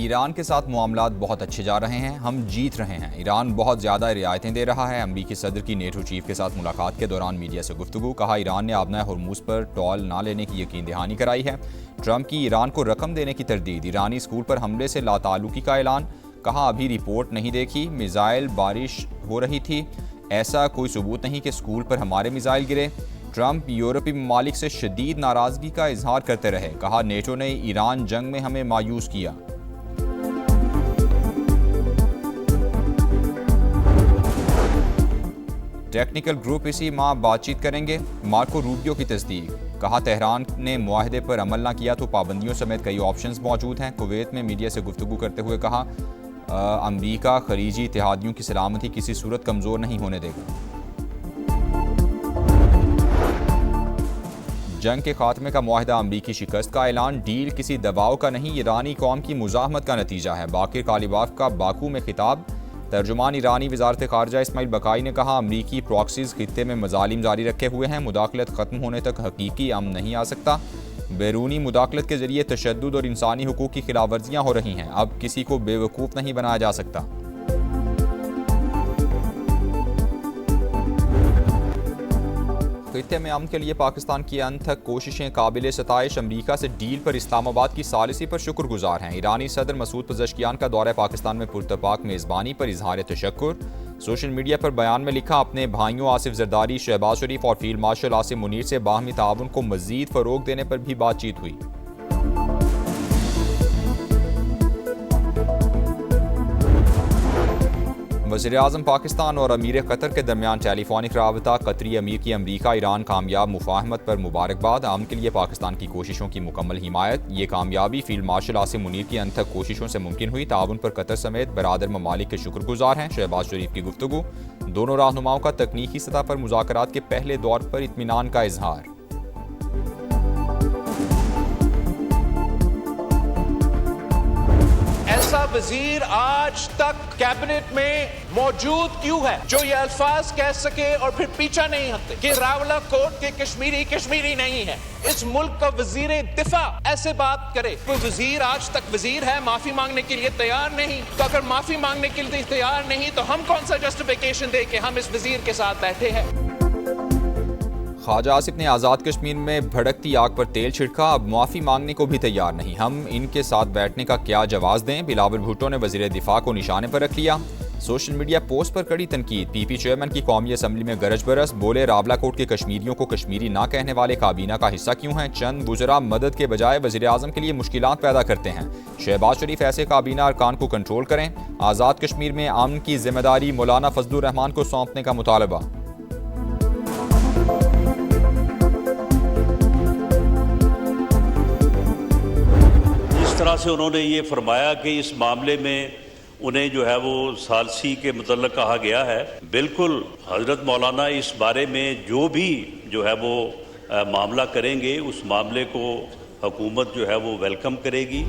Iran के साथ मामलात बहुत अच्छे जा रहे हैं, हम जीत रहे हैं। ईरान बहुत ज़्यादा रियायतें दे रहा है। अमरीकी सदर की नेटो चीफ के साथ मुलाकात के दौरान मीडिया से गुफ्तगू। कहा ईरान ने आबना हुर्मुज़ पर टॉल ना लेने की यकीन दहानी कराई है। ट्रंप की ईरान को रकम देने की तरदीद। ईरानी स्कूल पर हमले से लाताल्लुकी का ऐलान। कहा अभी रिपोर्ट नहीं देखी, मिसाइल बारिश हो रही थी, ऐसा कोई सबूत नहीं कि स्कूल पर हमारे मिसाइल गिरे। ट्रंप यूरोपीय ममालिक से शदीद नाराज़गी का इजहार करते रहे। कहा नेटो ने ईरान जंग में हमें मायूस किया। टेक्निकल ग्रुप इसी माह बातचीत करेंगे, मार्को रूबियो की तस्दीक। कहा तेहरान ने मुआहदे पर अमल न किया तो पाबंदियों समेत कई ऑप्शंस मौजूद हैं। कुवैत में मीडिया से गुफ्तगू करते हुए कहा अमरीका खलीजी इत्तेहादियों की सलामती किसी सूरत कमज़ोर नहीं होने देगा। जंग के खात्मे का मुआहदा, अमरीकी शिकस्त का ऐलान। डील किसी दबाव का नहीं, ईरानी कौम की मुज़ाहमत का नतीजा है। बाकिर कालिबाफ का बाकू में खिताब। तर्जुमान ईरानी वजारत ख़ारजा इस्माइल बकाई ने कहा अमरीकी प्रॉक्सीज़ खित्ते में मजालिम जारी रखे हुए हैं, मुदाखलत ख़त्म होने तक हकीकी अमन नहीं आ सकता। बैरूनी मुदाखलत के जरिए तशद्दुद और इंसानी हुकूक की खिलाफ वर्जियाँ हो रही हैं, अब किसी को बेवकूफ़ नहीं बनाया जा सकता। खित्ते में अमन के लिए पाकिस्तान की अनथक कोशिशें काबिल सताइश। अमरीका से डील पर इस्लामाबाद की सालिसी पर शुक्रगुजार हैं। ईरानी सदर मसूद पज़ेश्कियान का दौरा पाकिस्तान में पुरतपाक मेज़बानी पर इजहार तशक्कुर। सोशल मीडिया पर बयान में लिखा अपने भाइयों आसिफ जरदारी, शहबाज शरीफ और फील्ड मार्शल आसिम मुनीर से बाहमी ताउन को मज़ीद फ़रोग़ देने पर भी बातचीत हुई। वज़ीर-ए-आज़म पाकिस्तान और अमीर कतर के दरमियान टेलीफोनिक राबता। कतरी अमीर की अमरीका ईरान कामयाब मुफाहमत पर मुबारकबाद। अमन के लिए पाकिस्तान की कोशिशों की मुकम्मल हिमायत। ये कामयाबी फील्ड मार्शल आसिम मुनीर की अनथक कोशिशों से मुमकिन हुई। ताउन पर कतर समेत बरादर ममालिक के शुक्रगुजार हैं। शहबाज शरीफ की गुफ्तगू। दोनों रहनुमाओं का तकनीकी सतह पर मुज़ाकरात के पहले दौर पर इत्मीनान का इजहार। ऐसा वजीर आज तक कैबिनेट में मौजूद क्यों है जो ये अल्फाज कह सके और फिर पीछा नहीं हटते कि रावलाकोट के कश्मीरी नहीं है। इस मुल्क का वजीर दिफा ऐसे बात करे। कोई वजीर आज तक वजीर है, माफी मांगने के लिए तैयार नहीं, तो अगर माफी मांगने के लिए तैयार नहीं तो हम कौन सा जस्टिफिकेशन दे के हम इस वजीर के साथ बैठे हैं। ख्वाजा आसिफ ने आज़ाद कश्मीर में भड़कती आग पर तेल छिड़का, अब माफ़ी मांगने को भी तैयार नहीं, हम इनके साथ बैठने का क्या जवाब दें। बिलावल भुट्टो ने वज़ीर दिफा को निशाने पर रख लिया। सोशल मीडिया पोस्ट पर कड़ी तनकीद। पीपी चेयरमैन की कौमी असम्बली में गरज बरस। बोले रावलाकोट के कश्मीरियों को कश्मीरी ना कहने वाले काबीना का हिस्सा क्यों हैं। चंद बुज़रा मदद के बजाय वज़ीर आज़म के लिए मुश्किलात पैदा करते हैं। शहबाज शरीफ ऐसे काबीना अरकान को कंट्रोल करें। आज़ाद कश्मीर में अमन की जिम्मेदारी मौलाना फजलुर रहमान को सौंपने का मुतालबा। तरह से उन्होंने ये फरमाया कि इस मामले में उन्हें जो है वो सालसी के मतलब कहा गया है। बिल्कुल हजरत मौलाना इस बारे में जो भी जो है वो मामला करेंगे उस मामले को हुकूमत जो है वो वेलकम करेगी।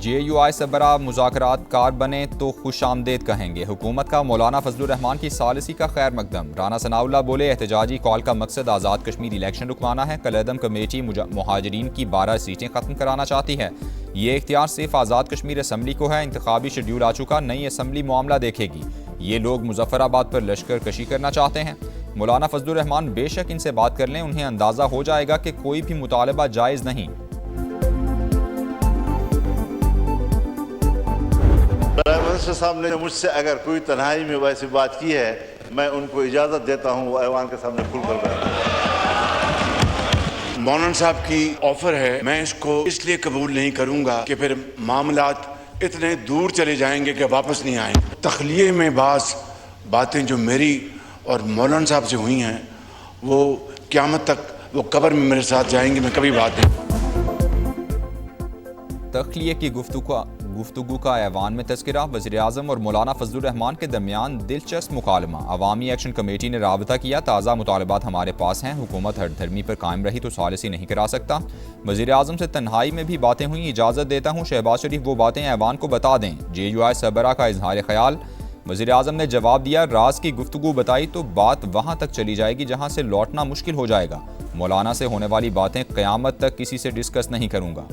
JUI सरबराह मुज़ाकरात कार बने तो खुश आमदेद कहेंगे। हुकूमत का मौलाना फजलुर रहमान की सालिसी का खैर मकदम। राना सनाउल्लाह बोले एहतजाजी कॉल का मकसद आज़ाद कश्मीर इलेक्शन रुकवाना है। कलअदम कमेटी मुहाजिरीन की 12 सीटें ख़त्म कराना चाहती है। ये इख्तियार सिर्फ आज़ाद कश्मीर असम्बली को है। इंतखाबी शेड्यूल आ चुका, नई असम्बली मामला देखेगी। ये लोग मुजफ्फराबाद पर लश्कर कशी करना चाहते हैं। मौलाना फजलुर रहमान बेशक इनसे बात कर लें, उन्हें अंदाज़ा हो जाएगा कि कोई भी मुतालबा जायज़ नहीं। साहब ने मुझसे अगर कोई तन्हाई में वैसी बात की है, मैं उनको इजाज़त देता हूँ वो ऐवान के सामने खुलकर बैठें। मौलाना साहब की ऑफर है, मैं इसको इसलिए कबूल नहीं करूँगा कि फिर मामलात इतने दूर चले जाएंगे कि वापस नहीं आएंगे। तखलिए में बातें जो मेरी और मौलाना साहब से हुई हैं वो क़यामत तक वो कब्र में मेरे साथ जाएंगी, मैं कभी बात नहीं। तखलिए की गुफ्तगू का ऐवान में तज़किरा। वज़ीर-ए-आज़म और मौलाना फजलुर रहमान के दरमियान दिलचस्प मुकालमा। अवामी एक्शन कमेटी ने राबता किया। ताज़ा मुतालबात हमारे पास हैं, हुकूमत हरधर्मी पर कायम रही तो सालिसी नहीं करा सकता। वज़ीर-ए-आज़म से तन्हाई में भी बातें हुई, इजाज़त देता हूँ शहबाज शरीफ वो बातें ऐवान को बता दें। JUI सरबराह का इजहार ख्याल। वज़ीर-ए-आज़म ने जवाब दिया राज की गुफ्तगू बताई तो बात वहाँ तक चली जाएगी जहाँ से लौटना मुश्किल हो जाएगा। मौलाना से होने वाली बातें क़यामत तक किसी से डिस्कस नहीं करूँगा।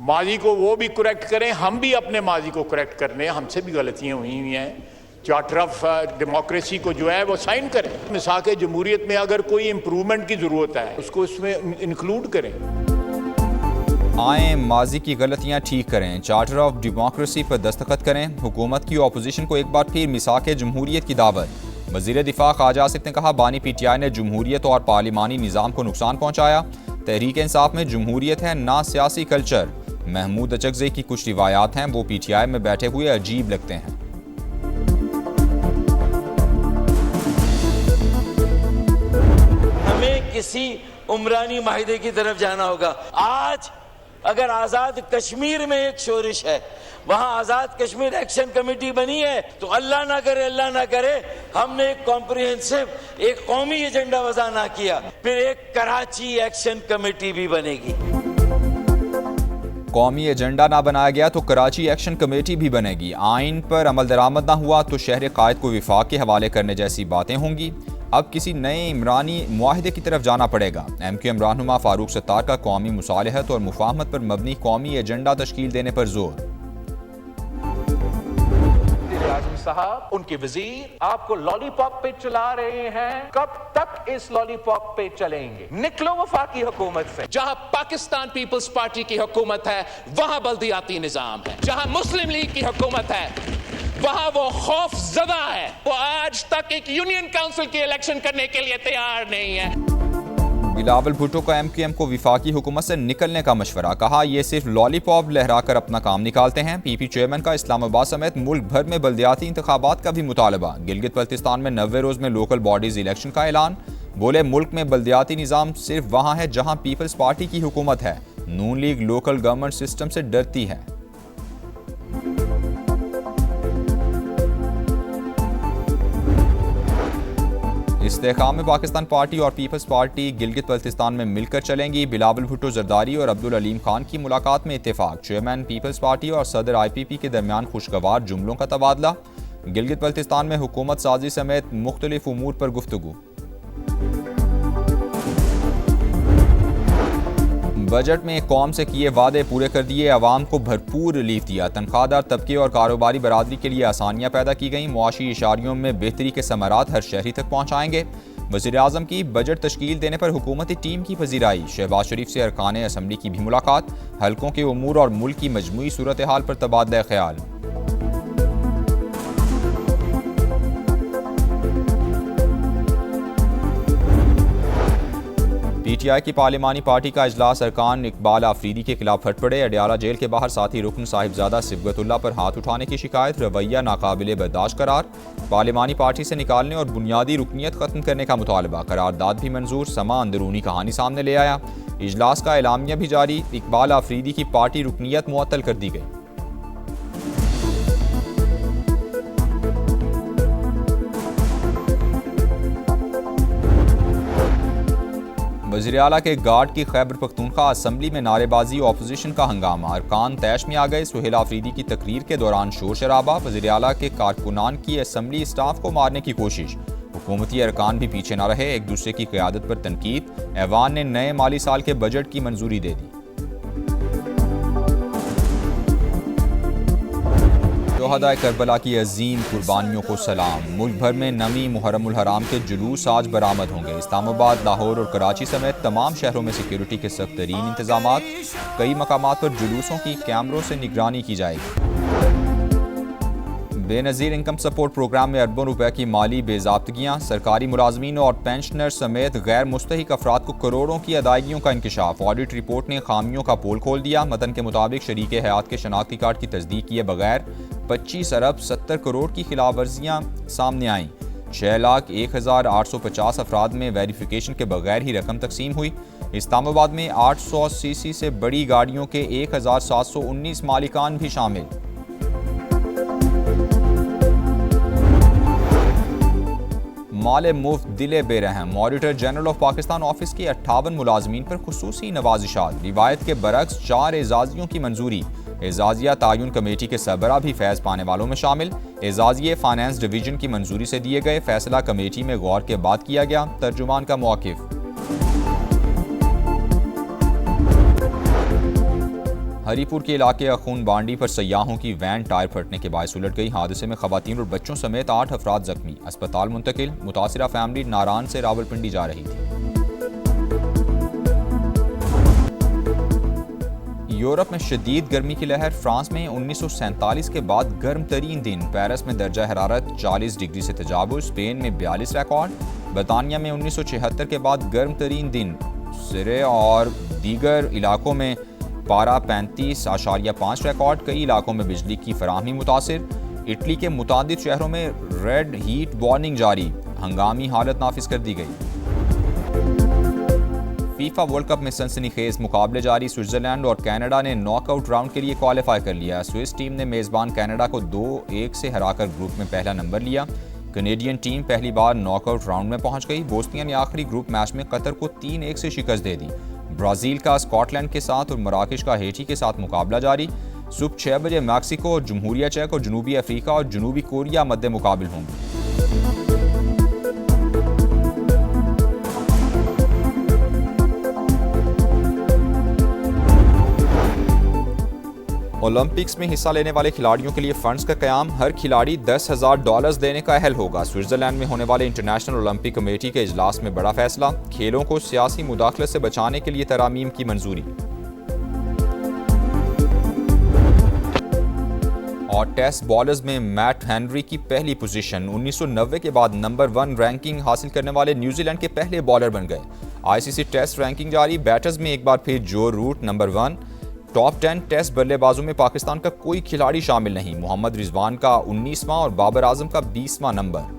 माजी को वो भी करेक्ट करें, हम भी अपने माजी को करेक्ट कर लें, हमसे भी गलतियां हुई हैं। चार्टर ऑफ डेमोक्रेसी को जो है वो साइन करें। मिसाक जमहूरियत में अगर कोई इम्प्रूवमेंट की ज़रूरत है उसको इसमें इंक्लूड करें। आए माजी की गलतियां ठीक करें, चार्टर ऑफ डेमोक्रेसी पर दस्तखत करें। हुकूमत की अपोजिशन को एक बार फिर मिसाक जमहूरियत की दावत। वज़ीर दिफा ख्वाजा आसिफ ने कहा, बानी PTI ने जमहूरियत और पार्लिमानी निज़ाम को नुकसान पहुँचाया। तहरीक इंसाफ में जमहूरियत है ना सियासी कल्चर। महमूद अचकज़ई की कुछ रिवायात हैं वो PTI में बैठे हुए अजीब लगते हैं। हमें किसी उमरानी माहिदे की तरफ जाना होगा। आज अगर आजाद कश्मीर में एक शोरिश है, वहां आजाद कश्मीर एक्शन कमेटी बनी है, तो अल्लाह ना करे हमने एक कॉम्प्रिहेंसिव एक कौमी एजेंडा वज़ा ना किया, फिर एक कराची एक्शन कमेटी भी बनेगी। कौमी एजेंडा ना बनाया गया तो कराची एक्शन कमेटी भी बनेगी। आइन पर अमल दरामद ना हुआ तो शहर कायद को विफाक के हवाले करने जैसी बातें होंगी। अब किसी नए इमरानी मुआहिदे की तरफ जाना पड़ेगा। MQM रहनुमा फारूक सत्तार का कौमी मुसालहत और मुफाहमत पर मबनी कौमी एजेंडा तश्कील देने पर जोर। आज़म साहब, उनके वजीर आपको लॉलीपॉप पे चला रहे हैं, कब तक इस लॉलीपॉप पे चलेंगे? निकलो वफाकी हुकूमत से। जहां पाकिस्तान पीपल्स पार्टी की हुकूमत है वहां बल्दियाती निजाम है, जहां मुस्लिम लीग की हुकूमत है वहां वो खौफ ज़दा है। वो आज तक एक यूनियन काउंसिल की इलेक्शन करने के लिए तैयार नहीं है। बिलावल भुट्टो का MQM को विफाकी हुकूमत से निकलने का मशवरा। कहा, यह सिर्फ लॉलीपॉप लहराकर अपना काम निकालते हैं। PP चेयरमैन का इस्लामाबाद समेत मुल्क भर में बल्दियाती इंतखाबात का भी मुतालबा। गिलगित बल्तिस्तान में 90 रोज में लोकल बॉडीज इलेक्शन का ऐलान। बोले, मुल्क में बल्दियाती निज़ाम सिर्फ वहाँ है जहाँ पीपल्स पार्टी की हुकूमत है। नून लीग लोकल गवर्नमेंट सिस्टम से डरती है। इस्तेकाम में पाकिस्तान पार्टी और पीपल्स पार्टी गिलगित बल्तिस्तान में मिलकर चलेंगी। बिलावल भुट्टो जरदारी और अब्दुल अलीम खान की मुलाकात में इत्तेफाक। चेयरमैन पीपल्स पार्टी और सदर IPP के दरमियान खुशगवार जुमलों का तबादला। गिलगित बल्तिस्तान में हुकूमत साजी समेत मुख्तलिफ उमूर पर गुफ्तगू। बजट में कौम से किए वादे पूरे कर दिए, आवाम को भरपूर रिलीफ दिया। तनख्वाहदार तबके और कारोबारी बरादरी के लिए आसानियां पैदा की गईं। मुआशी इशारियों में बेहतरी के समारात हर शहरी तक पहुंचाएंगे। वज़ीर आज़म की बजट तश्कील देने पर हुकूमती टीम की पजीराई। शहबाज शरीफ से अरकान असम्बली की भी मुलाकात। हलकों के उमूर और मुल्क की मजमूई सूरत हाल पर तबादला ख्याल। PTI की पार्लिमानी पार्टी का इजलास। अरकान इकबाल आफरीदी के खिलाफ फट पड़े। अडियाला जेल के बाहर साथी रुकन साहिबजादा सिबगतुल्ला पर हाथ उठाने की शिकायत। रवैया नाकाबिले बर्दाश्त करार। पार्लिमानी पार्टी से निकालने और बुनियादी रुकनियत खत्म करने का मुतालबा। करारदाद भी मंजूर। समा अंदरूनी कहानी सामने ले आया। इजलास का एलामिया भी जारी। इकबाल आफरीदी की पार्टी रुकनियत मुअत्तल कर दी गई। वज़ीर आला के गार्ड की खैबर पख्तूनख्वा असम्बली में नारेबाजी, ऑपोजिशन का हंगामा। अरकान तैश में आ गए। सुहेल आफरीदी की तकरीर के दौरान शोर शराबा। वज़ीर आला के कारकुनान की असम्बली स्टाफ को मारने की कोशिश। हुकूमती अरकान भी पीछे न रहे। एक दूसरे की क़यादत पर तनकीद। ऐवान ने नए माली साल के बजट की मंजूरी दे दी। शोहदाए करबला की अजीम कुर्बानियों को सलाम। मुल्क भर में नवी मुहर्रमुल हराम के जुलूस आज बरामद होंगे। इस्लामाबाद, लाहौर और कराची समेत तमाम शहरों में सिक्योरिटी के सख्त तरीन इंतजामात। कई मकामात पर जुलूसों की कैमरों से निगरानी की जाएगी। बेनज़ीर इनकम सपोर्ट प्रोग्राम में अरबों रुपए की माली बेज़ाब्तगियाँ। सरकारी मुलाजमीन और पेंशनर समेत गैर मुस्तहिक अफराद को करोड़ों की अदायगियों का इंकशाफ। ऑडिट रिपोर्ट ने खामियों का पोल खोल दिया। मतन के मुताबिक शरीक हयात के शनाख्ती कार्ड की तस्दीक किए बगैर 25 अरब 70 करोड़ की खिलाफ वर्जियाँ सामने आईं। 6,01,850 अफराद में वेरिफिकेशन के बगैर ही रकम तकसीम हुई। इस्लामाबाद में 800 सीसी से बड़ी गाड़ियों के 1,719 मालिकान भी शामिल। माले मुफ्त दिले बेरहम। Auditor general of Pakistan office के 58 मुलाजमीन पर खुसूसी नवाजिशात। रिवायत के बरक्स 4 एजाजियों की मंजूरी। एजाजिया तायुन कमेटी के सरबरा भी फैज़ पाने वालों में शामिल। एजाजिये फाइनेंस डिवीजन की मंजूरी से दिए गए। फैसला कमेटी में गौर के बाद किया गया। तर्जुमान का मौक़िफ़। हरीपुर के इलाके अखून बांडी पर सयाहों की वैन टायर फटने के बायस उलट गई। हादसे में खवातीन और बच्चों समेत 8 अफराद जख्मी, अस्पताल मुंतकिल। मुतासिरा फैमिली नारान से रावलपिंडी जा रही थी। यूरोप में शदीद गर्मी की लहर। फ्रांस में 1947 के बाद गर्म तरीन दिन। पेरिस में दर्जा हरारत 40 डिग्री से तजावुज। स्पेन में 42 रिकॉर्ड। बरतानिया में 1976 के बाद गर्म तरीन दिन। सिरे और दीगर इलाकों में पारा 35.5 रिकॉर्ड। कई इलाकों में बिजली की फराहमी मुतासिर। इटली के मुतादिद शहरों में रेड हीट वार्निंग जारी। हंगामी हालत नाफिज कर दी गई। फीफा वर्ल्ड कप में सनसनीखेज मुकाबले जारी। स्विट्जरलैंड और कनाडा ने नॉकआउट राउंड के लिए क्वालिफाई कर लिया। स्विस टीम ने मेज़बान कनाडा को 2-1 से हराकर ग्रुप में पहला नंबर लिया। कनेडियन टीम पहली बार नॉकआउट राउंड में पहुंच गई। बोस्निया ने आखिरी ग्रुप मैच में कतर को 3-1 से शिकस्त दे दी। ब्राज़ील का स्कॉटलैंड के साथ और मराकश का हेटी के साथ मुकाबला जारी। सुबह 6 बजे मैक्सिको और जमहूरिया चेक और जनूबी अफ्रीका और जनूबी कोरिया मद्दे मुकाबिल होंगे। ओलंपिक्स में हिस्सा लेने वाले खिलाड़ियों के लिए फंड्स का क़याम। हर खिलाड़ी $10,000 देने का अहल होगा। स्विट्जरलैंड में होने वाले इंटरनेशनल ओलंपिक कमेटी के इजलास में बड़ा फैसला। खेलों को सियासी मुदाखलत से बचाने के लिए तरामीम की मंजूरी। और टेस्ट बॉलर्स में मैट हेनरी की पहली पोजीशन। 1990 के बाद नंबर 1 रैंकिंग हासिल करने वाले न्यूजीलैंड के पहले बॉलर बन गए। आईसीसी टेस्ट रैंकिंग जारी। बैटर्स में एक बार फिर जो रूट नंबर 1। टॉप 10 टेस्ट बल्लेबाजों में पाकिस्तान का कोई खिलाड़ी शामिल नहीं। मोहम्मद रिजवान का 19वां और बाबर आजम का 20वां नंबर।